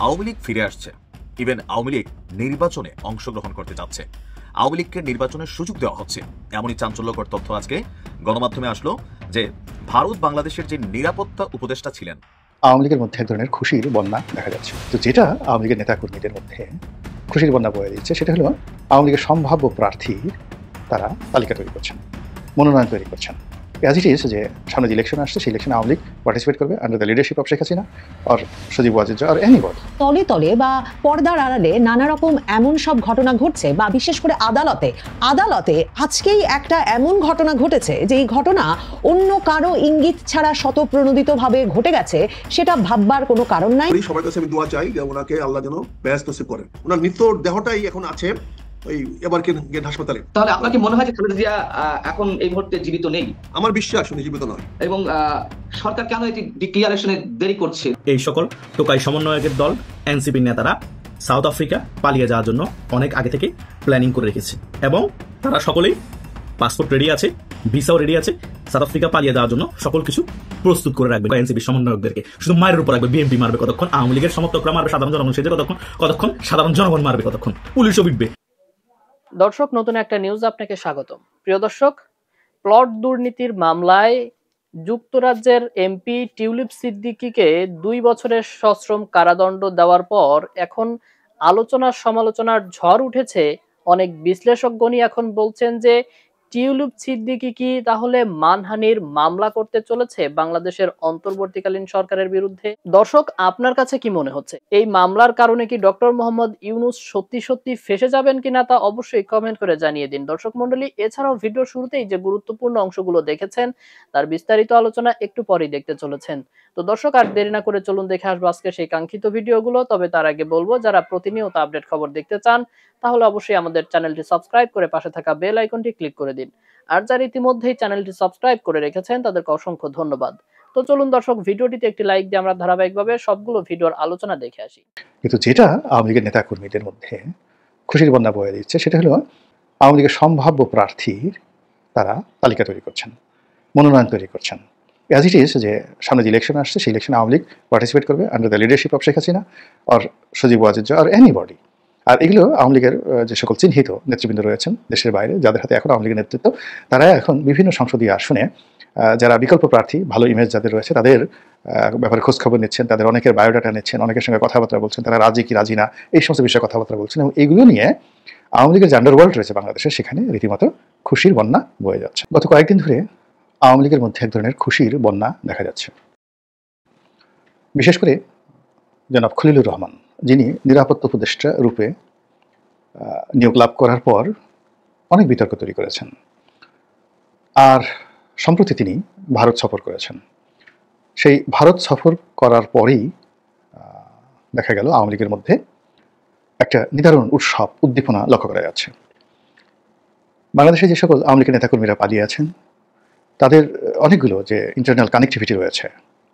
আওয়ামী লীগ ফিরে আসছে। ইভেন আওয়ামী লীগ নির্বাচনে অংশগ্রহণ করতে যাচ্ছে। আওয়ামী লীগকে নির্বাচনের সুযোগ দেওয়া হচ্ছে, এমনই চাঞ্চল্যকর তথ্য আজকে গণমাধ্যমে আসলো যে ভারত বাংলাদেশের যে নিরাপত্তা উপদেষ্টা ছিলেন, আওয়ামী লীগের মধ্যে এক ধরনের খুশির বন্যা দেখা যাচ্ছে। তো যেটা আওয়ামী লীগের নেতাকর্মীদের মধ্যে খুশির বন্যা বয়ে দিচ্ছে, সেটা হলো আওয়ামী লীগের সম্ভাব্য প্রার্থীর তারা তালিকা তৈরি করছেন, মনোনয়ন তৈরি করছেন। অ্যাজ ইট ইজ যে সামনে যে ইলেকশন আসছে, সেই ইলেকশনে আওয়ামী লীগ পার্টিসিপেট করবে under the leadership of Sheikh Hasina আর সজীব ওয়াজেদ আর এনিবডি। তলে তলে বা পর্দার আড়ালে নানা রকম এমন সব ঘটনা ঘটছে, বা বিশেষ করে আদালতে আজকেই একটা এমন ঘটনা ঘটেছে যে এই ঘটনা অন্য কারো ইঙ্গিত ছাড়া শতপ্রণোদিতভাবে ঘটে গেছে, সেটা ভাববার কোনো কারণ নাই। সবার কাছে আমি দোয়া চাই যে ওনাকে আল্লাহ যেন ব্যস্ত করেন। ওনার মৃত দেহটাই এখন আছে ওই এবারকে হাসপাতালে। তাহলে আপনার কি মনে হয় যে খালেদা জিয়া এখন এই মুহূর্তে জীবিত নেই? আমার বিশ্বাস উনি জীবিত নয়। এবং সরকার কেন এটি ডিক্লিয়ারেশনে দেরি করছে? এই সকল টোকাই সমন্বয়কের দল এনসিপির নেতারা সাউথ আফ্রিকা পালিয়ে যাওয়ার জন্য অনেক আগে থেকে প্ল্যানিং করে রেখেছে এবং তারা সকলেই পাসপোর্ট রেডি আছে, ভিসাও রেডি আছে। সাউথ আফ্রিকা পালিয়ে যাওয়ার জন্য সকল কিছু প্রস্তুত করে রাখবে এনসিপির সমন্বয়কদেরকে। শুধু মায়ের উপর রাখবে, বিএনপি মারবে কতক্ষণ, আওয়ামী লীগের সমর্থকরা মারবে সাধারণ জনগণ সেজে কতক্ষণ সাধারণ জনগণ মারবে কতক্ষণ, পুলিশও বিটবে। দর্শক, নতুন একটা নিউজ আপনাকে স্বাগতম। প্রিয় দর্শক, প্লট দুর্নীতির মামলায় যুক্তরাজ্যের এমপি টিউলিপ সিদ্দিকীকে 2 বছরের সশ্রম কারাদণ্ড দেওয়ার পর এখন আলোচনা সমালোচনার ঝড় উঠেছে। অনেক বিশ্লেষকগণই এখন বলছেন যে টিউলিপ সিদ্দিকী কি তাহলে মানহানির মামলা করতে চলেছে বাংলাদেশের অন্তর্বর্তীকালীন সরকারের বিরুদ্ধে। দর্শক, আপনার কাছে কি মনে হচ্ছে, এই মামলার কারণে কি ডক্টর মোহাম্মদ ইউনূস সত্যি ফেসে যাবেন কিনা তা অবশ্যই কমেন্ট করে জানিয়ে দিন। দর্শক মন্ডলী, এছাড়াও ভিডিওর শুরুতেই যে গুরুত্বপূর্ণ অংশগুলো দেখেছেন তার বিস্তারিত আলোচনা একটু পরেই দেখতে চলেছেন। তো দর্শক, আর দেরি না করে চলুন দেখে আসবো আজকে সেই কাঙ্ক্ষিত ভিডিওগুলো। তবে তার আগে বলবো, যারা প্রতিনিয়ত আপডেট খবর দেখতে চান তাহলে অবশ্যই আমাদের চ্যানেলটি সাবস্ক্রাইব করে পাশে থাকা বেল আইকনটি ক্লিক করে দিন। আর যারা ইতিমধ্যেই চ্যানেলটি সাবস্ক্রাইব করে রেখেছেন তাদেরকে অসংখ্য ধন্যবাদ। তো চলুন দর্শক, ভিডিওটিতে একটি লাইক দিয়ে আমরা ধারাবাহিকভাবে সবগুলো ভিডিওর আলোচনা দেখে আসি। কিন্তু যেটা আওয়ামী লীগের নেতাকর্মীদের মধ্যে খুশির বন্যা বয়ে দিচ্ছে, সেটা হলো আওয়ামী লীগের সম্ভাব্য প্রার্থীর তারা তালিকা তৈরি করছেন, মনোনয়ন তৈরি করছেন। অ্যাজ ইট ইজ যে সামনে যে ইলেকশন আসছে, সেই ইলেকশনে আওয়ামী লীগ পার্টিসিপেট করবে under the leadership of Sheikh Hasina আর সজীব ওয়াজেদ আর এনিবডি। আর এগুলো আওয়ামী লীগের যে সকল চিহ্নিত নেতৃবৃন্দ রয়েছেন দেশের বাইরে, যাদের হাতে এখন আওয়ামী লীগের নেতৃত্ব, তারা এখন বিভিন্ন সংসদীয় আসনে যারা বিকল্প প্রার্থী, ভালো ইমেজ যাদের রয়েছে, তাদের ব্যাপারে খোঁজখবর নিচ্ছেন, তাদের অনেকের বায়োডাটা নিচ্ছেন, অনেকের সঙ্গে কথাবার্তা বলছেন, তারা রাজি কি রাজি না, এই সমস্ত বিষয়ে কথাবার্তা বলছেন। এবং এইগুলো নিয়ে আওয়ামী লীগের যে আন্ডারওয়ার্ল্ড রয়েছে বাংলাদেশে, সেখানে রীতিমতো খুশির বন্যা বয়ে যাচ্ছে। গত কয়েকদিন ধরে আওয়ামী লীগের মধ্যে এক ধরনের খুশির বন্যা দেখা যাচ্ছে। বিশেষ করে জনাব খলিলুর রহমান, যিনি নিরাপত্তা উপদেষ্টা রূপে নিয়োগ লাভ করার পর অনেক বিতর্ক তৈরি করেছেন। আর সম্প্রতি তিনি ভারত সফর করেছেন। সেই ভারত সফর করার পরেই দেখা গেল আওয়ামী লীগের মধ্যে একটা নিদারুণ উৎসব, উদ্দীপনা লক্ষ্য করা যাচ্ছে। বাংলাদেশে যে সকল আওয়ামী লীগের নেতাকর্মীরা পালিয়ে আছেন, তাদের অনেকগুলো যে ইন্টারনাল কানেক্টিভিটি রয়েছে,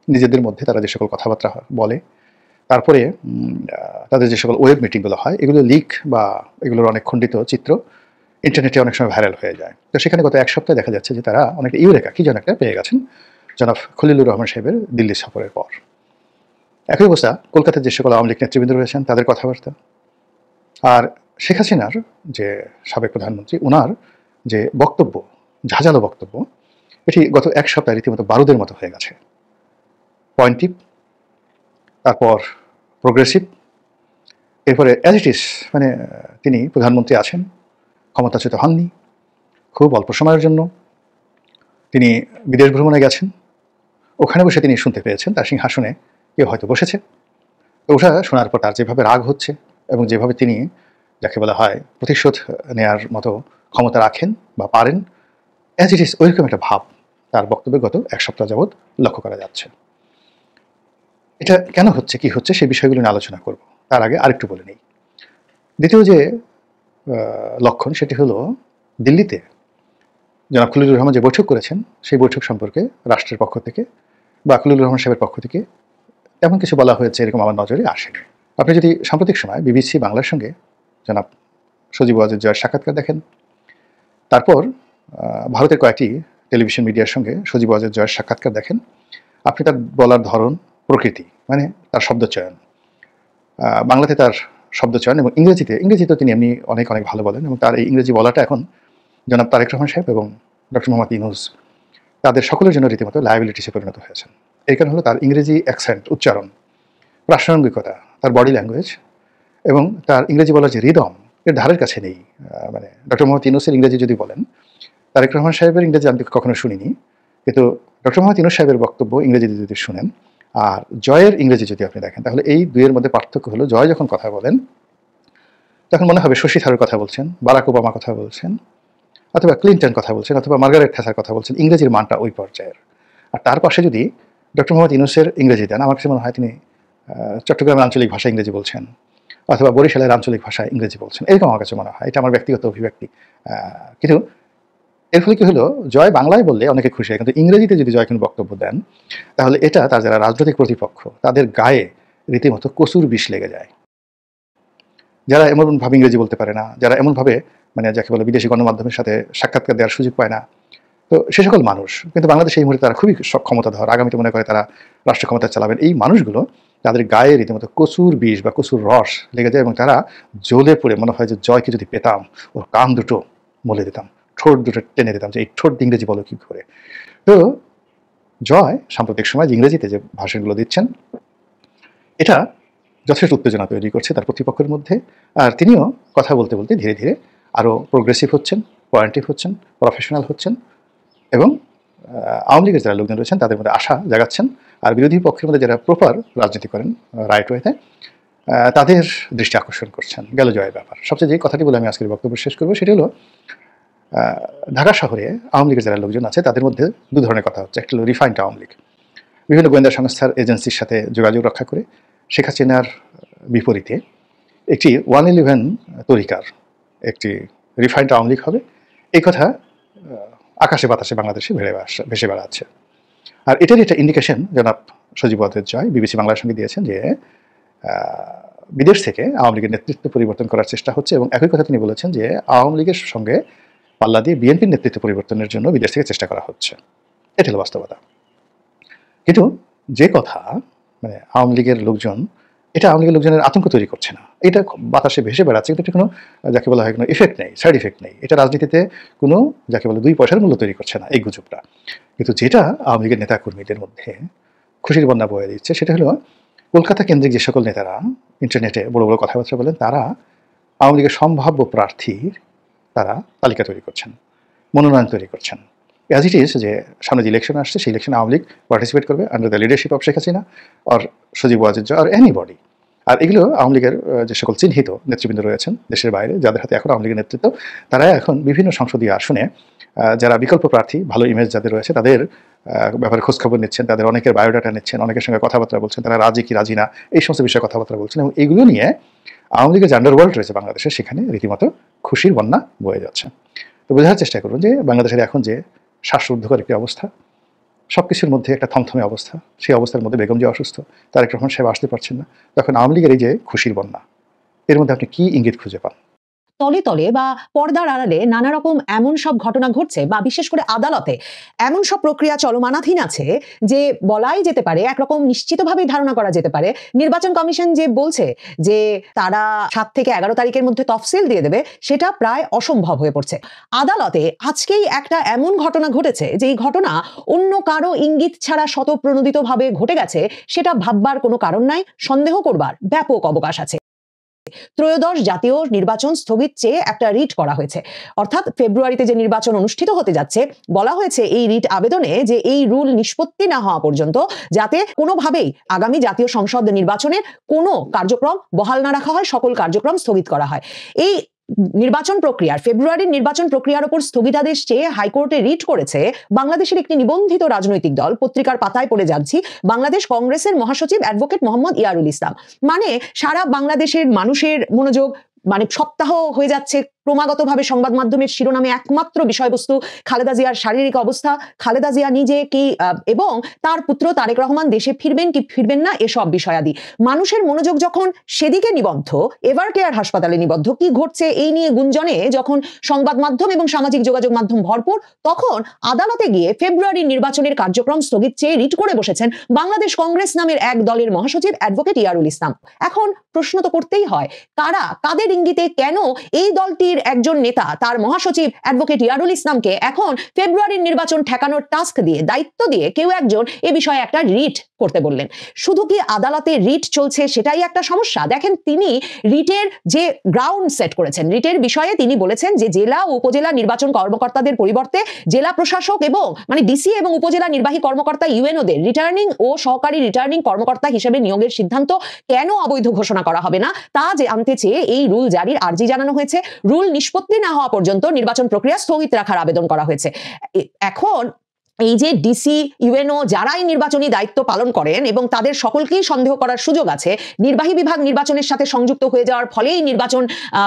নিজেদের মধ্যে তারা যে সকল কথাবার্তা বলে, তারপরে তাদের যে সকল ওয়েব মিটিংগুলো হয়, এগুলো লিক বা এগুলোর অনেক খণ্ডিত চিত্র ইন্টারনেটে অনেক সময় ভাইরাল হয়ে যায়। তো সেখানে গত এক সপ্তাহে দেখা যাচ্ছে যে তারা অনেকটা ইউরেকা কি যেন একটা পেয়ে গেছেন জনাব খলিলুর রহমান সাহেবের দিল্লি সফরের পর। একই অবস্থা কলকাতার যে সকল আওয়ামী লীগ নেতৃবৃন্দ রয়েছেন, তাদের কথাবার্তা, আর শেখ হাসিনার যে সাবেক প্রধানমন্ত্রী, ওনার যে বক্তব্য, ঝাঁঝালো বক্তব্য, এটি গত এক সপ্তাহে রীতিমতো বারুদের মতো হয়ে গেছে। পয়েন্টিভ, তারপর প্রোগ্রেসিভ, এরপরে অ্যাজ ইট ইজ, মানে তিনি প্রধানমন্ত্রী আছেন, ক্ষমতাচ্যুত হননি, খুব অল্প সময়ের জন্য তিনি বিদেশ ভ্রমণে গেছেন, ওখানে বসে তিনি শুনতে পেয়েছেন তার সিংহাসনে কেউ হয়তো বসেছে। ওটা শোনার পর তার যেভাবে রাগ হচ্ছে এবং যেভাবে তিনি যাকে বলা হয় প্রতিশোধ নেয়ার মতো ক্ষমতা রাখেন বা পারেন, অ্যাজ ইট ইজ ওইরকম একটা ভাব তার বক্তব্যে গত এক সপ্তাহ যাবৎ লক্ষ্য করা যাচ্ছে। এটা কেন হচ্ছে, কি হচ্ছে, সেই বিষয়গুলো নিয়ে আলোচনা করব। তার আগে আরেকটু বলে নিই। দ্বিতীয় যে লক্ষণ, সেটি হলো দিল্লিতে জনাব খলিলুর রহমান যে বৈঠক করেছেন, সেই বৈঠক সম্পর্কে রাষ্ট্রের পক্ষ থেকে বা খলিলুর রহমান সাহেবের পক্ষ থেকে তেমন কিছু বলা হয়েছে এরকম আমার নজরে আসেনি। আপনি যদি সাম্প্রতিক সময় বিবিসি বাংলার সঙ্গে জনাব সজীব ওয়াজেদ জয়ের সাক্ষাৎকার দেখেন, তারপর ভারতের কয়েকটি টেলিভিশন মিডিয়ার সঙ্গে সজীব ওয়াজেদ জয়ের সাক্ষাৎকার দেখেন, আপনি তার বলার ধরন, প্রকৃতি, মানে তার শব্দচয়ন, বাংলাতে তার শব্দচয়ন এবং ইংরেজিতে তিনি এমনি অনেক অনেক ভালো বলেন, এবং তার এই ইংরেজি বলাটা এখন জনাব তারেক রহমান সাহেব এবং ডক্টর মোহাম্মদ ইউনূস তাদের সকলের জন্য রীতিমতো লায়াবিলিটিসে পরিণত হয়েছেন। এর কারণ হলো তার ইংরেজি অ্যাকসেন্ট, উচ্চারণ, প্রাসঙ্গিকতা, তার বডি ল্যাঙ্গুয়েজ এবং তার ইংরেজি বলার যে রিদম এর ধারের কাছে নেই। মানে ডক্টর মোহাম্মদ ইউনূসের ইংরেজি যদি বলেন, তারেক রহমান সাহেবের ইংরেজি আমি কখনো শুনিনি, কিন্তু ডক্টর মোহাম্মদ ইউনূস সাহেবের বক্তব্য ইংরেজিতে যদি শুনেন আর জয়ের ইংরেজি যদি আপনি দেখেন, তাহলে এই দুইয়ের মধ্যে পার্থক্য হলো জয় যখন কথা বলেন তখন মনে হবে শশী থারুর কথা বলছেন, বারাক ওবামা কথা বলছেন, অথবা ক্লিনটন কথা বলছেন, অথবা মার্গারেট থ্যাচার কথা বলছেন। ইংরেজির মানটা ওই পর্যায়ের। আর তার পাশে যদি ডক্টর মোহাম্মদ ইউনূসের ইংরেজি দেন, আমার কাছে মনে হয় তিনি চট্টগ্রামের আঞ্চলিক ভাষায় ইংরেজি বলছেন, অথবা বরিশালের আঞ্চলিক ভাষায় ইংরেজি বলছেন, এরকম আমার কাছে মনে হয়। এটা আমার ব্যক্তিগত অভিব্যক্তি। কিন্তু এর ফলে কি হলো, জয় বাংলায় বললে অনেকে খুশি হয়, কিন্তু ইংরেজিতে যদি জয় কোনো বক্তব্য দেন তাহলে এটা তার যারা রাজনৈতিক প্রতিপক্ষ তাদের গায়ে রীতিমতো কসুর বিষ লেগে যায়। যারা এমনভাবে ইংরেজি বলতে পারে না, যারা এমনভাবে মানে যাকে বলে বিদেশি গণমাধ্যমের সাথে সাক্ষাৎকার দেওয়ার সুযোগ পায় না, তো সে সকল মানুষ কিন্তু বাংলাদেশে এই মুহূর্তে তারা খুবই ক্ষমতাধর, আগামীতে মনে করে তারা রাষ্ট্র ক্ষমতা চালাবেন, এই মানুষগুলো তাদের গায়ে রীতিমতো কসুর বিষ বা কসুর রস লেগে যায় এবং তারা জ্বলে পড়ে মনে হয় যে জয়কে যদি পেতাম ওর কান দুটো মলে দিতাম, ঠোঁট দুটো টেনে দিতাম, যে এই ঠোঁট ইংরেজি বলো কী করে। তো জয় সাম্প্রতিক সময় ইংরেজিতে যে ভাষণগুলো দিচ্ছেন এটা যথেষ্ট উত্তেজনা তৈরি করছে তার প্রতিপক্ষের মধ্যে। আর তিনিও কথা বলতে বলতে ধীরে ধীরে আরও প্রোগ্রেসিভ হচ্ছেন, পয়েন্টিভ হচ্ছেন, প্রফেশনাল হচ্ছেন এবং আওয়ামী লীগের যারা লোকজন রয়েছেন তাদের মধ্যে আশা জাগাচ্ছেন। আর বিরোধী পক্ষের মধ্যে যারা প্রপার রাজনীতি করেন রাইট ওয়েতে তাদের দৃষ্টি আকর্ষণ করছেন। গেল জয়ের ব্যাপার। সবচেয়ে যে কথাটি বলে আমি আজকের বক্তব্য শেষ করবো সেটি হলো ঢাকা শহরে আওয়ামী লীগের যারা লোকজন আছে তাদের মধ্যে দু ধরনের কথা হচ্ছে। একটা হলো রিফাইন্ড আওয়ামী লীগ, বিভিন্ন গোয়েন্দা সংস্থার এজেন্সির সাথে যোগাযোগ রক্ষা করে শেখ হাসিনার বিপরীতে একটি 111 তরিকার একটি রিফাইন্ড আওয়ামী লীগ হবে, এই কথা আকাশে বাতাসে বাংলাদেশে ভেসে বেড়াচ্ছে। আর এটারই একটা ইন্ডিকেশন জনাব সজীব ওয়াজেদ জয় বিবিসি বাংলার সঙ্গে দিয়েছেন যে বিদেশ থেকে আওয়ামী লীগের নেতৃত্ব পরিবর্তন করার চেষ্টা হচ্ছে, এবং একই কথা তিনি বলেছেন যে আওয়ামী লীগের সঙ্গে পাল্লা দিয়ে বিএনপির নেতৃত্ব পরিবর্তনের জন্য বিদেশ থেকে চেষ্টা করা হচ্ছে। এটা হলো বাস্তবতা। কিন্তু যে কথা মানে আওয়ামী লীগের লোকজন, এটা আওয়ামী লীগের লোকজনের আতঙ্ক তৈরি করছে না, এটা বাতাসে ভেসে বেড়াচ্ছে, কিন্তু এটা কোনো যাকে বলা হয় কোনো ইফেক্ট নেই, সাইড ইফেক্ট নেই, এটা রাজনীতিতে কোনো যাকে বলে 2 পয়সার মূল্য তৈরি করছে না এই গুজবটা। কিন্তু যেটা আওয়ামী লীগের নেতাকর্মীদের মধ্যে খুশির বন্যা বয়ে দিচ্ছে সেটা হলো কলকাতা কেন্দ্রিক যে সকল নেতারা ইন্টারনেটে বড় বড় কথাবার্তা বলেন তারা আওয়ামী লীগের সম্ভাব্য প্রার্থীর তারা তালিকা তৈরি করছেন, মনোনয়ন তৈরি করছেন। অ্যাজ ইট ইজ যে সামনে যে ইলেকশন আসছে সেই ইলেকশনে আওয়ামী লীগ পার্টিসিপেট করবে under the leadership of Sheikh Hasina আর সজীব ওয়াজেদ জয় আর এনিবডি। আর এগুলো আওয়ামী লীগের যে সকল চিহ্নিত নেতৃবৃন্দ রয়েছেন দেশের বাইরে যাদের হাতে এখন আওয়ামী লীগের নেতৃত্ব, তারা এখন বিভিন্ন সংসদীয় আসনে যারা বিকল্প প্রার্থী ভালো ইমেজ যাদের রয়েছে তাদের ব্যাপারে খোঁজখবর নিচ্ছেন, তাদের অনেকের বায়োডাটা নিচ্ছেন, অনেকের সঙ্গে কথাবার্তা বলছেন, তারা রাজি কি রাজি না এই সমস্ত বিষয়ে কথাবার্তা বলছেন, এবং এইগুলো নিয়ে আওয়ামী লীগের যে আন্ডারওয়ার্ল্ড রয়েছে বাংলাদেশে সেখানে রীতিমতো খুশির বন্যা বয়ে যাচ্ছে। তো বোঝার চেষ্টা করুন যে বাংলাদেশের এখন যে শ্বাসরুদ্ধকর একটি অবস্থা, সব কিছুর মধ্যে একটা থমথমে অবস্থা, সেই অবস্থার মধ্যে বেগম যে অসুস্থ, তারেক রহমান সাহেব আসতে পারছেন না, তখন আওয়ামী লীগের এই যে খুশির বন্যা এর মধ্যে আপনি কি ইঙ্গিত খুঁজে পান? তলে তলে বা পর্দার আড়ালে নানা রকম এমন সব ঘটনা ঘটছে বা বিশেষ করে আদালতে এমন সব প্রক্রিয়া চলমানাধীন আছে যে বলাই যেতে পারে, একরকম নিশ্চিতভাবেই ধারণা করা যেতে পারে নির্বাচন কমিশন যে বলছে যে তারা 7 থেকে 11 তারিখের মধ্যে তফসিল দিয়ে দেবে, সেটা প্রায় অসম্ভব হয়ে পড়ছে। আদালতে আজকেই একটা এমন ঘটনা ঘটেছে যে এই ঘটনা অন্য কারো ইঙ্গিত ছাড়া স্বতঃপ্রণোদিতভাবে ঘটে গেছে, সেটা ভাববার কোনো কারণ নাই, সন্দেহ করবার ব্যাপক অবকাশ আছে। ত্রয়োদশ জাতীয় নির্বাচন স্থগিত চেয়ে একটা রিট করা হয়েছে, অর্থাৎ ফেব্রুয়ারিতে যে নির্বাচন অনুষ্ঠিত হতে যাচ্ছে বলা হয়েছে এই রিট আবেদনে যে এই রুল নিষ্পত্তি না হওয়া পর্যন্ত যাতে কোনোভাবেই আগামী জাতীয় সংসদ নির্বাচনের কোনো কার্যক্রম বহাল না রাখা হয়, সকল কার্যক্রম স্থগিত করা হয়। এই নির্বাচন প্রক্রিয়ার ফেব্রুয়ারির নির্বাচন প্রক্রিয়ার উপর স্থগিতাদেশ চেয়ে হাইকোর্টে রিট করেছে বাংলাদেশের একটি নিবন্ধিত রাজনৈতিক দল। পত্রিকার পাতায় পড়ে যাচ্ছি, বাংলাদেশ কংগ্রেসের মহাসচিব অ্যাডভোকেট মোহাম্মদ ইয়ারুল ইসলাম। মানে সারা বাংলাদেশের মানুষের মনোযোগ, মানে সপ্তাহ হয়ে যাচ্ছে ক্রমাগতভাবে সংবাদ মাধ্যমের শিরোনামে একমাত্র বিষয়বস্তু খালেদা জিয়ার শারীরিক অবস্থা, খালেদা জিয়া নিজে কি এবং তার পুত্র তারেক রহমান দেশে ফিরবেন কি ফিরবেন না এসব বিষয়াদি। মানুষের মনোযোগ যখন সেদিকে নিবদ্ধ, এভার কেয়ার হাসপাতালে নিবদ্ধ, কি ঘটছে এই নিয়ে গুঞ্জনে যখন সংবাদ মাধ্যম এবং সামাজিক যোগাযোগ মাধ্যম ভরপুর, তখন আদালতে গিয়ে ফেব্রুয়ারির নির্বাচনের কার্যক্রম স্থগিত চেয়ে রিট করে বসেছেন বাংলাদেশ কংগ্রেস নামের এক দলের মহাসচিব অ্যাডভোকেট ইয়ারুল ইসলাম। এখন প্রশ্ন তো করতেই হয়, কারা, কাদের ইঙ্গিতে, কেন এই দলটির একজন নেতা তার মহাসচিব অ্যাডভোকেট ইয়ারুল ইসলামকে এখন ফেব্রুয়ারির নির্বাচন ঠেকানোর টাস্ক দিয়ে, দায়িত্ব দিয়ে কেউ একজন এ বিষয়ে একটা রিট করতে বললেন? শুধু কি আদালতে রিট চলছে সেটাই একটা সমস্যা? দেখেন, তিনি রিটের যে গ্রাউন্ড সেট করেছেন, রিটের বিষয়ে তিনি বলেছেন যে জেলা ও উপজেলা নির্বাচন কর্মকর্তাদের পরিবর্তে জেলা প্রশাসক এবং ডিসি এবং উপজেলা নির্বাহী কর্মকর্তা ইউএনওদের রিটার্নিং ও সহকারী রিটার্নিং কর্মকর্তা হিসেবে নিয়োগের সিদ্ধান্ত কেন অবৈধ ঘোষণা করা হবে না তা যে আনতে চেয়ে এই রুল জারির আর্জি জানানো হয়েছে। রুল নিষ্পত্তি না হওয়া পর্যন্ত নির্বাচন প্রক্রিয়া স্থগিত রাখার আবেদন করা হয়েছে। এখন এই যে ডিসি, ইউএনও যারাই নির্বাচনী দায়িত্ব পালন করেন এবং তাদের সকলকেই সন্দেহ করার সুযোগ আছে, নির্বাহী বিভাগ নির্বাচনের সাথে সংযুক্ত হয়ে যাওয়ার ফলেই নির্বাচন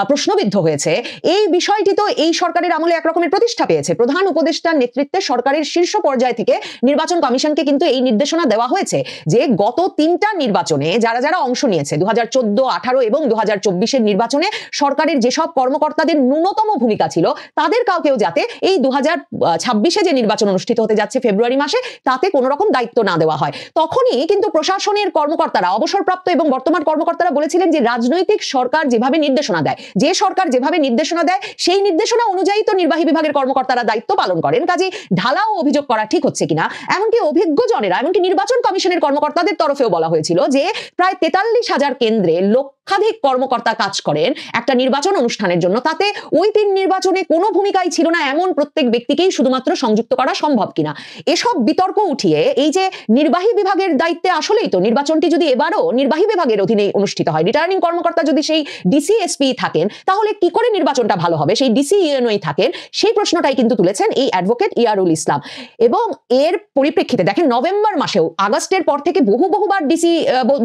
প্রশ্নবিদ্ধ হয়েছে, এই বিষয়টি তো এই সরকারের আমলে একরকমের প্রতিষ্ঠা পেয়েছে। প্রধান উপদেষ্টার নেতৃত্বে সরকারের শীর্ষ পর্যায় থেকে নির্বাচন কমিশনকে কিন্তু এই নির্দেশনা দেওয়া হয়েছে যে গত 3টা নির্বাচনে যারা যারা অংশ নিয়েছে, 2014, 18 এবং 2024-এর নির্বাচনে সরকারের যেসব কর্মকর্তাদের ন্যূনতম ভূমিকা ছিল তাদের কাউকেও যাতে এই 2026-এ যে নির্বাচন অনুষ্ঠিত হতে যাচ্ছে ফেব্রুয়ারি মাসে, তাতে কোনো রকম দায়িত্ব না দেওয়া হয়। তখনই কিন্তু প্রশাসনের কর্মকর্তারা, অবসরপ্রাপ্ত এবং বর্তমান কর্মকর্তারা বলেছিলেন যে রাজনৈতিক সরকার যেভাবে নির্দেশনা দেয়, যে সরকার যেভাবে নির্দেশনা দেয় সেই নির্দেশনা অনুযায়ী তো নির্বাহী বিভাগের কর্মকর্তারা দায়িত্ব পালন করেন, কাজে ঢালাও অভিযোগ করা ঠিক হচ্ছে কিনা। এমনকি অভিজ্ঞজনেরা, এমনকি নির্বাচন কমিশনের কর্মকর্তাদের তরফেও বলা হয়েছিল যে প্রায় 43,000 কেন্দ্রে লক্ষাধিক কর্মকর্তা কাজ করেন একটা নির্বাচন অনুষ্ঠানের জন্য, তাতে ওই 3 নির্বাচনে কোনো ভূমিকাই ছিল না এমন প্রত্যেক ব্যক্তিকেই শুধুমাত্র সংযুক্ত করা সম্ভব কিনা। এসব বিতর্ক উঠিয়ে এই যে নির্বাহী বিভাগের দায়িত্বে, আসলেই তো নির্বাচনটি যদি এবারও নির্বাহী বিভাগের অধীনে অনুষ্ঠিত হয়, রিটার্নিং কর্মকর্তা যদি সেই ডিসি, এসপি থাকেন, তাহলে কি করে নির্বাচনটা ভালো হবে? সেই ডিসি, ইউএনওই থাকেন, সেই প্রশ্নটাই কিন্তু তুলেছেন এই অ্যাডভোকেট ইয়ারুল ইসলাম। এবং এর পরিপ্রেক্ষিতে দেখেন, নভেম্বর মাসেও, আগস্টের পর থেকে বহুবার ডিসি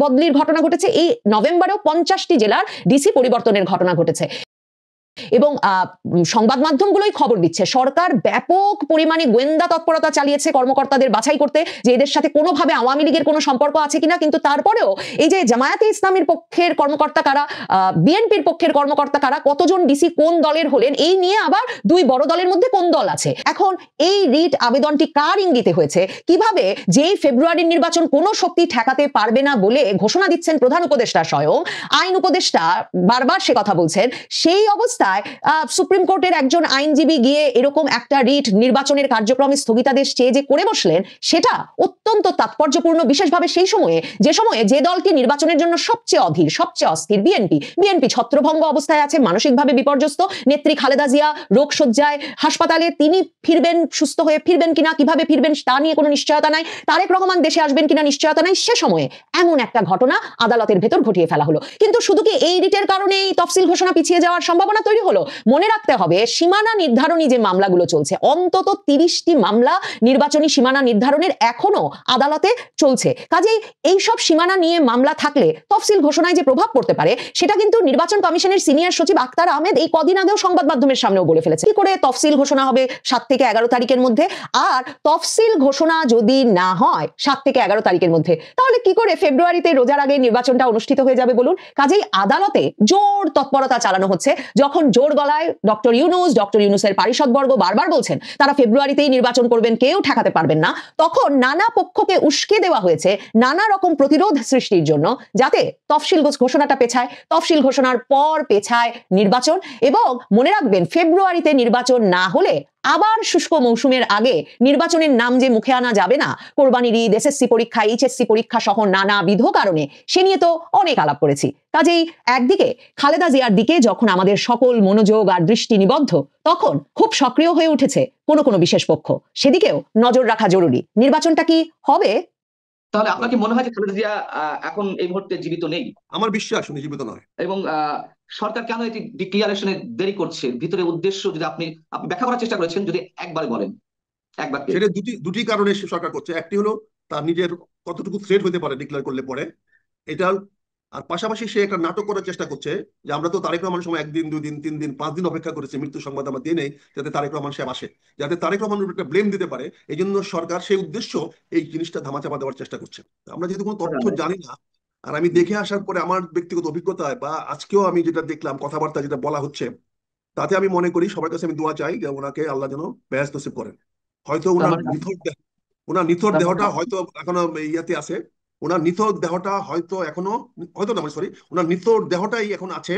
বদলির ঘটনা ঘটেছে, এই নভেম্বরেও 50টি জেলার ডিসি পরিবর্তনের ঘটনা ঘটেছে। এবং সংবাদ মাধ্যমগুলোই খবর দিচ্ছে সরকার ব্যাপক পরিমাণে গোয়েন্দা তৎপরতা চালিয়েছে কর্মকর্তাদের বাছাই করতে যে এদের সাথে কোনোভাবে আওয়ামী লীগের কোনো সম্পর্ক আছে কিনা। কিন্তু তারপরেও এই যে জামায়াতে ইসলামের পক্ষের কর্মকর্তা কারা, বিএনপির পক্ষের কর্মকর্তা কারা, কতজন ডিসি কোন দলের হলেন, এই নিয়ে আবার 2 বড় দলের মধ্যে কোন দল আছে। এখন এই রিট আবেদনটি কার ইঙ্গিতে হয়েছে, কিভাবে যেই ফেব্রুয়ারির নির্বাচন কোনো শক্তি ঠেকাতে পারবে না বলে ঘোষণা দিচ্ছেন প্রধান উপদেষ্টা স্বয়ং, আইন উপদেষ্টা বারবার সে কথা বলছেন, সেই অবস্থায় সুপ্রিম কোর্টের একজন আইনজীবী গিয়ে এরকম একটা রিট নির্বাচনের কার্যক্রমে স্থগিতাদেশ চেয়ে যে করে বসলেন, সেটা অত্যন্ত তাৎপর্যপূর্ণ, বিশেষভাবে সেই সময়ে যে দলকে নির্বাচনের জন্য সবচেয়ে অধীর, সবচেয়ে অস্থির, বিএনপি ছত্রভঙ্গ অবস্থায় আছে, মানসিকভাবে বিপর্যস্ত। নেত্রী খালেদা জিয়া রোগশয্যায় হাসপাতালে, তিনি ফিরবেন, সুস্থ হয়ে ফিরবেন কিনা, কিভাবে ফিরবেন তা নিয়ে কোনো নিশ্চয়তা নাই, তারেক রহমান দেশে আসবেন কিনা নিশ্চয়তা নাই। সে সময়ে এমন একটা ঘটনা আদালতের ভেতর ঘটিয়ে ফেলা হলো। কিন্তু শুধু কি এই রিটের কারণে এই তফসিল ঘোষণা পিছিয়ে যাওয়ার সম্ভাবনা তৈরি হলো? মনে রাখতে হবে, সীমানা নির্ধারণী যে মামলাগুলো চলছে, অন্তত 30টি মামলা নির্বাচনী সীমানা নির্ধারণের এখনো আদালতে চলছে। কাজেই এইসব সীমানা নিয়ে মামলা থাকলে তফসিল ঘোষণায় যে প্রভাব পড়তে পারে, সেটা কিন্তু নির্বাচন কমিশনের সিনিয়র সচিব আক্তার আহমেদ এই কদিন আগেও সংবাদ মাধ্যমের সামনেও বলে ফেলেছে। কি করে তফসিল ঘোষণা হবে 7 থেকে 11 তারিখের মধ্যে, আর তফসিল ঘোষণা যদি না হয় 7 থেকে 11 তারিখের মধ্যে, তাহলে কি করে ফেব্রুয়ারিতে রোজার আগে নির্বাচনটা অনুষ্ঠিত হয়ে যাবে বলুন? কাজেই আদালতে জোর তৎপরতা চালানো হচ্ছে। যখন জোর গলায় ডক্টর ইউনূসের পারিষদবর্গ বারবার বলছেন তারা ফেব্রুয়ারিতেই নির্বাচন করবেন, কেউ ঠেকাতে পারবেন না, তখন নানা পক্ষকে উস্কে দেওয়া হয়েছে নানা রকম প্রতিরোধ সৃষ্টির জন্য, যাতে তফসিল ঘোষণাটা পেছায়, তফসিল ঘোষণার পর পেছায় নির্বাচন। এবং মনে রাখবেন, ফেব্রুয়ারিতে নির্বাচন না হলে আবার শুষ্ক মৌসুমের আগে নির্বাচনের নাম যে মুখে আনা যাবে না, কোরবানির ঈদ, এসএসসি পরীক্ষা, এইচএসসি পরীক্ষা সহ নানাবিধ কারণে, সে নিয়ে তো অনেক আলাপ করেছি। কাজেই একদিকে খালেদা জিয়ার দিকে যখন আমাদের সকল মনোযোগ আর দৃষ্টি নিবদ্ধ, তখন খুব সক্রিয় হয়ে উঠেছে কোনো বিশেষ পক্ষ, সেদিকেও নজর রাখা জরুরি। নির্বাচনটা কি হবে? তাহলে আপনার কি মনে হয় যে খালেদা জিয়া এখন এই মুহূর্তে জীবিত নেই? আমার বিশ্বাস উনি জীবিত নয়। এবং সরকার কেন এটি ডিক্লিয়ারেশনে দেরি করছে, ভিতরে উদ্দেশ্য যদি আপনি ব্যাখ্যা করার চেষ্টা করেছেন, যদি একবার বলেন। সেটা দুটি কারণে সে সরকার করছে। একটি হলো তার নিজের কতটুকু থ্রেট হতে পারে ডিক্লেয়ার করলে পরে, এটা আর পাশাপাশি সে একটা নাটক করার চেষ্টা করছে যে আমরা তো তারেক রহমানের সময় 1 দিন 2 দিন 3 দিন 5 দিন অপেক্ষা করেছি মৃত্যু সংবাদ আমরা দিয়ে নেই, যাতে তারেক রহমান সাহেব আসে, যাতে তারেক রহমানের উপর একটা ব্লেম দিতে পারে। এই জন্য সরকার সেই উদ্দেশ্য এই জিনিসটা ধামাচাপা দেওয়ার চেষ্টা করছে। আমরা যেহেতু কোনো তথ্য জানি না, আর আমি দেখে আসার পরে আমার ব্যক্তিগত অভিজ্ঞতায় বা আজকেও আমি যেটা দেখলাম কথাবার্তা যেটা বলা হচ্ছে, তাতে আমি মনে করি সবার কাছে আমি দোয়া চাই যে ওনাকে আল্লাহ যেন বেহেশত নসিব করেন। হয়তো তার ওনার মানে ওনার নিথর তার দেহটা মানে হয়তো এখনো ইয়াতে আছে, ওনার নিথর দেহটা হয়তো এখনো, হয়তো না সরি, ওনার নিথর দেহটাই এখন আছে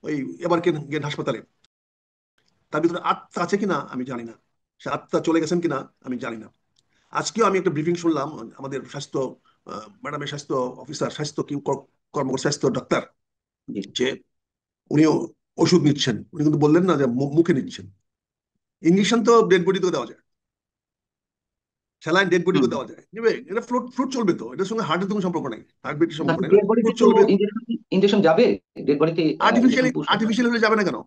ওই এবার হাসপাতালে। তার ভিতরে আত্মা আছে কিনা আমি জানি না, সে আত্মা চলে গেছেন কিনা আমি জানি না। আজকেও আমি একটা ব্রিফিং শুনলাম আমাদের স্বাস্থ্য ম্যাডামের স্বাস্থ্য অফিসার, স্বাস্থ্য কি কর্মকর্তা, স্বাস্থ্য ডাক্তার, জি। যে উনিও ওষুধ নিচ্ছেন। উনি কিন্তু বললেন না যে মুখে নিচ্ছেন। ইঞ্জেকশন তো ডেড বডিতে দেওয়া যায়, স্যালাইন ডেড বডিকে হুম। দেওয়া যায়, নেবে এটা ফ্লুট ফ্লুট চলবে তো, এটার সঙ্গে হার্টের কোনো সম্পর্ক নেই, হার্ট বিটের সম্পর্ক নেই, ডেড বডিতে ফ্লুট তো চলবে। ইনজেকশন যাবে, ডেড বডিতে ইনজেকশন আর্টিফিশিয়ালি পুশ করতে হবে। আর্টিফিশিয়ালি হলে যাবে না কেন?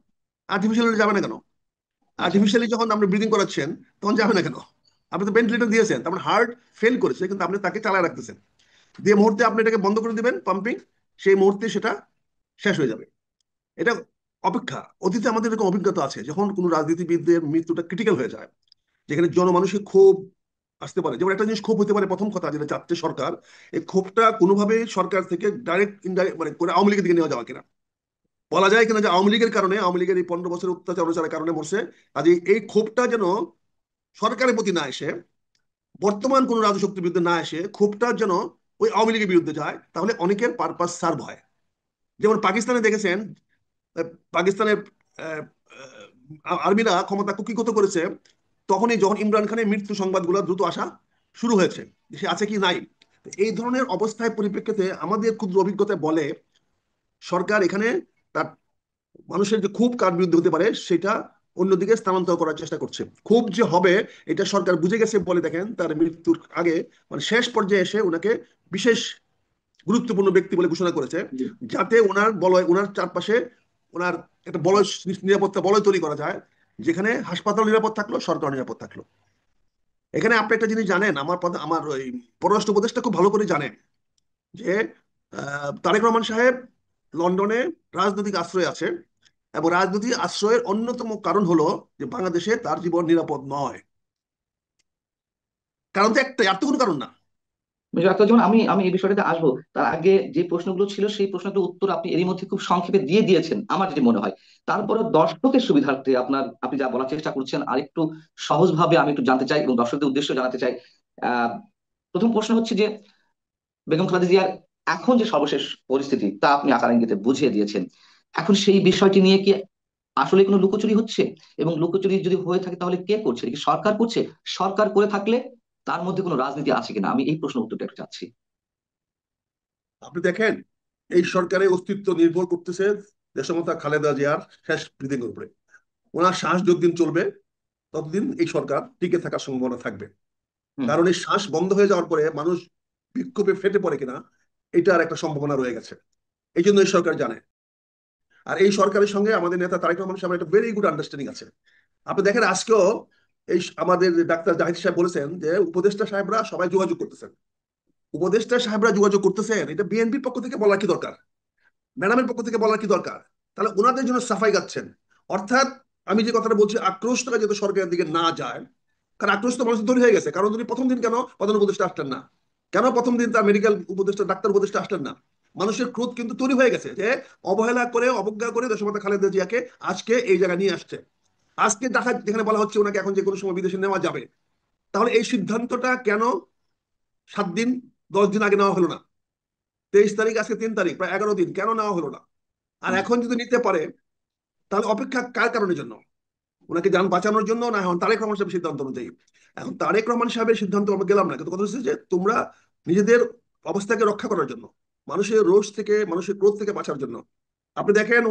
আর্টিফিশিয়ালি হলে যাবে না কেন? আচ্ছা। আর্টিফিশিয়ালি যখন আপনি ব্রিদিং করাচ্ছেন তখন যাবে না কেন? আপনি তো ভেন্টিলেটর দিয়েছেন, তার হার্ট ফেল করেছে, কিন্তু আপনি তাকে চালায় রাখতেছেন। যে মুহূর্তে আপনি এটাকে বন্ধ করে দিবেন পাম্পিং, সেই মুহূর্তে সেটা শেষ হয়ে যাবে। এটা অপেক্ষা। অতীতে আমাদের এরকম অভিজ্ঞতা আছে, যখন কোনো রাজনীতিবিদদের মৃত্যুটা ক্রিটিক্যাল হয়ে যায়, যেখানে জনমানুষের ক্ষোভ আসতে পারে। যেমন একটা জিনিস ক্ষোভ হতে পারে, প্রথম কথা যেটা চাচ্ছে সরকার, এই ক্ষোভটা কোনোভাবে সরকার থেকে ডাইরেক্ট ইনডাইরেক্ট মানে করে আওয়ামী লীগের দিকে নেওয়া যাওয়া কিনা, বলা যায় কিনা যে আওয়ামী লীগের কারণে, আওয়ামী লীগের এই 15 বছরের অত্যাচার অনাচারের কারণে মরছে। কাজে এই ক্ষোভটা যেন সরকারের প্রতি না এসে, বর্তমান কোন রাজশক্তির বিরুদ্ধে না এসে, ক্ষোভটা যেন ওই আওয়ামী লীগের বিরুদ্ধে যায়, তাহলে অনেকের পারপাস সার্ভ হয়। যেমন পাকিস্তানে দেখেছেন, পাকিস্তানের আহ, আর্মিরা ক্ষমতা কুক্ষিগত করেছে, তখনই যখন ইমরান খানের মৃত্যু সংবাদগুলো দ্রুত আসা শুরু হয়েছে, যে সে আছে কি নাই। তো এই ধরনের অবস্থায় পরিপ্রেক্ষিতে আমাদের ক্ষুদ্র অভিজ্ঞতা বলে সরকার এখানে তার মানুষের যে ক্ষোভ কার বিরুদ্ধে হতে পারে সেটা অন্যদিকে স্থানান্তর করার চেষ্টা করছে। ক্ষোভ যে হবে এটা সরকার বুঝে গেছে বলে দেখেন তার মৃত্যুর আগে মানে শেষ পর্যায়ে এসে ওনাকে বিশেষ গুরুত্বপূর্ণ ব্যক্তি বলে ঘোষণা করেছে, যাতে ওনার বলয়, ওনার চারপাশে ওনার একটা বলয়, নিরাপত্তা বলয় তৈরি করা যায়, যেখানে হাসপাতাল নিরাপদ থাকলো, সরকার নিরাপদ থাকলো। এখানে আপনি একটা জিনিস জানেন, আমার ওই পররাষ্ট্র উপদেষ্টা খুব ভালো করে জানেন যে তারেক রহমান সাহেব লন্ডনে রাজনৈতিক আশ্রয় আছে, এবং রাজনৈতিক আশ্রয়ের অন্যতম কারণ হলো যে বাংলাদেশে তার জীবন নিরাপদ নয়। কারণ তো একটাই, আর তো কোনো কারণ না। যেমন আমি আমি এই বিষয়টাতে আসবো, তার আগে যে প্রশ্নগুলো ছিল সেই প্রশ্নগুলোর উত্তর আপনি এরই মধ্যে খুব সংক্ষেপে দিয়ে দিয়েছেন আমার যেটা মনে হয়। তারপরে দর্শকের সুবিধার্থে আপনি যা বলার চেষ্টা করছেন আর একটু সহজভাবে আমি একটু জানতে চাই এবং দর্শকদের উদ্দেশ্যে জানাতে চাই। আহ প্রথম প্রশ্ন হচ্ছে যে বেগম খালেদা জিয়ার এখন যে সর্বশেষ পরিস্থিতি তা আপনি আকার ইঙ্গিতে বুঝিয়ে দিয়েছেন। এখন সেই বিষয়টি নিয়ে কি আসলে কোনো লুকোচুরি হচ্ছে, এবং লুকোচুরি যদি হয়ে থাকে তাহলে কে করছে, এটা কি সরকার করছে? সরকার করে থাকলে তার মধ্যে কোনো রাজনীতি আছে কিনা, আমি এই প্রশ্ন উত্তরটা একটু চাচ্ছি। আপনি দেখেন, এই সরকারের অস্তিত্ব নির্ভর করতেছে দেশমাতা খালেদা জিয়ার শেষ ব্রিদিং এর উপরে। ওনার শ্বাস যতদিন চলবে ততদিন এই সরকার টিকে থাকার সম্ভাবনা থাকবে। হুম। কারণ এই শ্বাস বন্ধ হয়ে যাওয়ার পরে মানুষ বিক্ষোভে ফেটে পড়ে কিনা, এটার একটা সম্ভাবনা রয়ে গেছে। এই জন্য এই সরকার জানে। আর এই সরকারের সঙ্গে আমাদের নেতা তারেক রহমান সাহেবের একটা ভেরি গুড আন্ডারস্ট্যান্ডিং আছে। আপনি দেখেন আজকেও এই আমাদের ডাক্তার জাহিদ সাহেব বলেছেন যে উপদেষ্টা সাহেবরা সবাই যোগাযোগ করতেছেন। উপদেষ্টা সাহেবরা যোগাযোগ করতেছেন, এটা বিএনপির পক্ষ থেকে বলার কি দরকার? ম্যাডামের পক্ষ থেকে বলার কি দরকার? তাহলে ওনাদের জন্য সাফাই গাচ্ছেন। অর্থাৎ আমি যে কথাটা বলছি, আক্রোশটা যাতে সরকারের দিকে না যায়, কারণ আক্রোশ তো মানুষ তৈরি হয়ে গেছে। কারণ তিনি প্রথম দিন কেন প্রধান উপদেষ্টা আসলেন না, কেন প্রথম দিন তার মেডিকেল উপদেষ্টা ডাক্তার উপদেষ্টা আসলেন না? মানুষের ক্রোধ কিন্তু তৈরি হয়ে গেছে যে অবহেলা করে অবজ্ঞা করে দেশমাতা খালেদা জিয়াকে আজকে এই জায়গায় নিয়ে আসছে। আজকে দেখা যেখানে বলা হচ্ছে ওনাকে এখন যে কোনো সময় বিদেশে নেওয়া যাবে, তাহলে এই সিদ্ধান্তটা কেন 7 দিন 10 দিন আগে নেওয়া হলো না? 23 তারিখ, আজকে 3 তারিখ, প্রায় 11 দিন, কেন নেওয়া হলো না? আর এখন যদি নিতে পারে, তাহলে অপেক্ষা কার কারণের জন্য? ওনাকে যান বাঁচানোর জন্য, না এখন তারেক রহমান সাহেবের সিদ্ধান্ত অনুযায়ী? এখন তারেক রহমান সাহেবের সিদ্ধান্ত আমরা গেলাম না, কিন্তু কথা হচ্ছে যে তোমরা নিজেদের অবস্থাকে রক্ষা করার জন্য, মানুষের রোষ থেকে, মানুষের ক্রোধ থেকে বাঁচার জন্য। আপনি দেখেন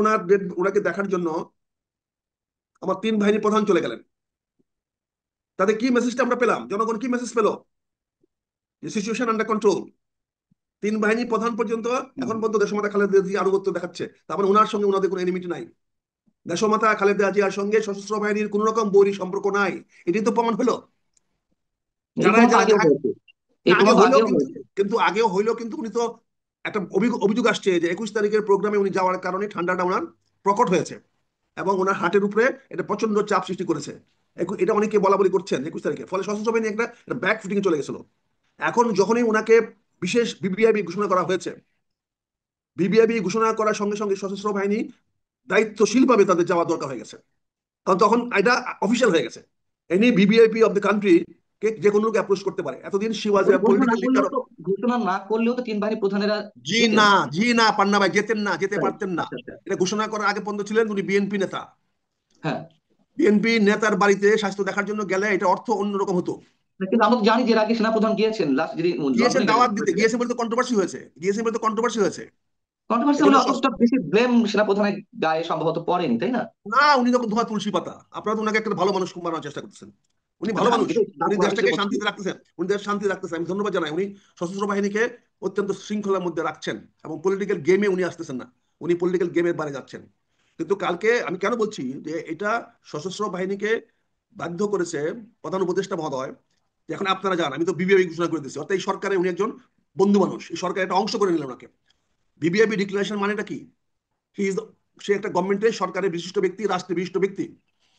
ওনাকে দেখার জন্য আমার 3 বাহিনী প্রধান চলে গেলেন। তাতে কি মেসেজটা আমরা পেলাম? জনগণ কি মেসেজ পেল? যে সিচুয়েশন আন্ডার কন্ট্রোল। 3 বাহিনী প্রধান পর্যন্ত এখন পর্যন্ত দেশমাতা খালেদা জিয়া আনুগত্য দেখাচ্ছে, তারপরে ওনার সঙ্গে ওনাদের কোনো এনিমিটি নাই। দেশমাতা খালেদা জিয়ার সঙ্গে সশস্ত্র বাহিনীর কোন রকম বৈরী সম্পর্ক নাই। এটি তো প্রমাণ হলো। এই যারা প্রমাণ তো যারা আগেও হয়েছে, এই আগে প্রমাণ তো হইলেও আগেও কিন্তু, হয়েছে। আগেও হইলেও কিন্তু উনি তো একটা অভিযোগ আসছে যে 21 তারিখের প্রোগ্রামে উনি যাওয়ার কারণে ঠান্ডাটা ওনার প্রকট হয়েছে এবং ওনার হার্টের উপরে এটা প্রচন্ড চাপ সৃষ্টি করেছে। এটা অনেকে বলা বলি করছেন 21 তারিখে, ফলে সশস্ত্র বাহিনী একটা ব্যাক ফুটিং চলে গেছিল। এখন যখনই ওনাকে বিশেষ বিবিআইবি ঘোষণা করা হয়েছে, বিবিআইবি ঘোষণা করার সঙ্গে সঙ্গে সশস্ত্র বাহিনী দায়িত্বশীলভাবে তাদের যাওয়া দরকার হয়ে গেছে, কারণ তখন এটা অফিসিয়াল হয়ে গেছে। Any VVIP of the country কে যে কোনো লোক অ্যাপ্রোচ করতে পারে। এতদিন she was a political leader. ঘোষণা না করলেও তো তিন বাহিনী প্রধানেরা জি না পান্না ভাই, যেতে পারতেন না। আচ্ছা, আচ্ছা। এটা ঘোষণা করার আগে পর্যন্ত ছিলেন উনি বিএনপি নেতা। হ্যাঁ, বিএনপি নেতার বাড়িতে স্বাস্থ্য দেখার জন্য গেলে এটা অর্থ অন্যরকম হতো। কিন্তু আমরা তো জানি যে এর আগে সেনাপ্রধান গিয়েছেন, লাস্ট যদি গিয়েছেন দাওয়াত দিতে, গিয়েছেন বলতে কন্ট্রোভার্সি হয়েছে, কন্ট্রোভার্সি এটা হলে হলো অতটা বেশি ব্লেম সেনাপ্রধানের গায়ে সম্ভবত পড়েনি, তাই না? না, উনি যখন ধোয়া তুলসী পাতা, আপনারা তো ওনাকে একটা ভালো মানুষ বানানোর চেষ্টা করতেছেন। উনি ভালো আমি মানুষ, এটাই উনি তারপর দেশটাকে হিসেবে বলছি। শান্তিতে রাখতেছেন, উনি দেশ শান্তি রাখতেছেন। আমি ধন্যবাদ জানাই, উনি সশস্ত্র বাহিনীকে অত্যন্ত শৃঙ্খলার মধ্যে রাখছেন এবং পলিটিক্যাল গেমে উনি আসতেছেন না, উনি পলিটিক্যাল গেমের বাইরে যাচ্ছেন। কিন্তু কালকে আমি কেন বলছি যে এটা সশস্ত্র বাহিনীকে বাধ্য করেছে প্রধান উপদেষ্টা মহোদয়, যে এখন আপনারা যান, আমি তো বিবিআই ঘোষণা করে দিচ্ছি, অর্থাৎ এই সরকারে উনি একজন বন্ধু মানুষ, এই সরকারের একটা অংশ করে নিলেন ওনাকে। বিবিআইপি ডিক্লারেশন মানেটা কি? সে একটা গভর্নমেন্টের সরকারের বিশিষ্ট ব্যক্তি, রাষ্ট্রের বিশিষ্ট ব্যক্তি,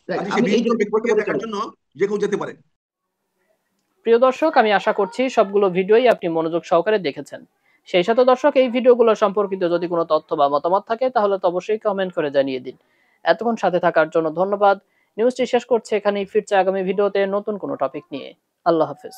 কাজে সে আমি এই বিশিষ্ট জন্য বলতে ব্যক্তিকে দেখার চাই, জন্য যে কেউ যেতে পারে। প্রিয় দর্শক, আমি আশা করছি সবগুলো ভিডিওই আপনি মনোযোগ সহকারে দেখেছেন। সেই সাথে দর্শক, এই ভিডিওগুলো সম্পর্কিত যদি কোনো তথ্য বা মতামত থাকে তাহলে তো অবশ্যই কমেন্ট করে জানিয়ে দিন। এতক্ষণ সাথে থাকার জন্য ধন্যবাদ। নিউজটি শেষ করছে এখানেই, ফিরছে আগামী ভিডিওতে নতুন কোনো টপিক নিয়ে। আল্লাহ হাফেজ।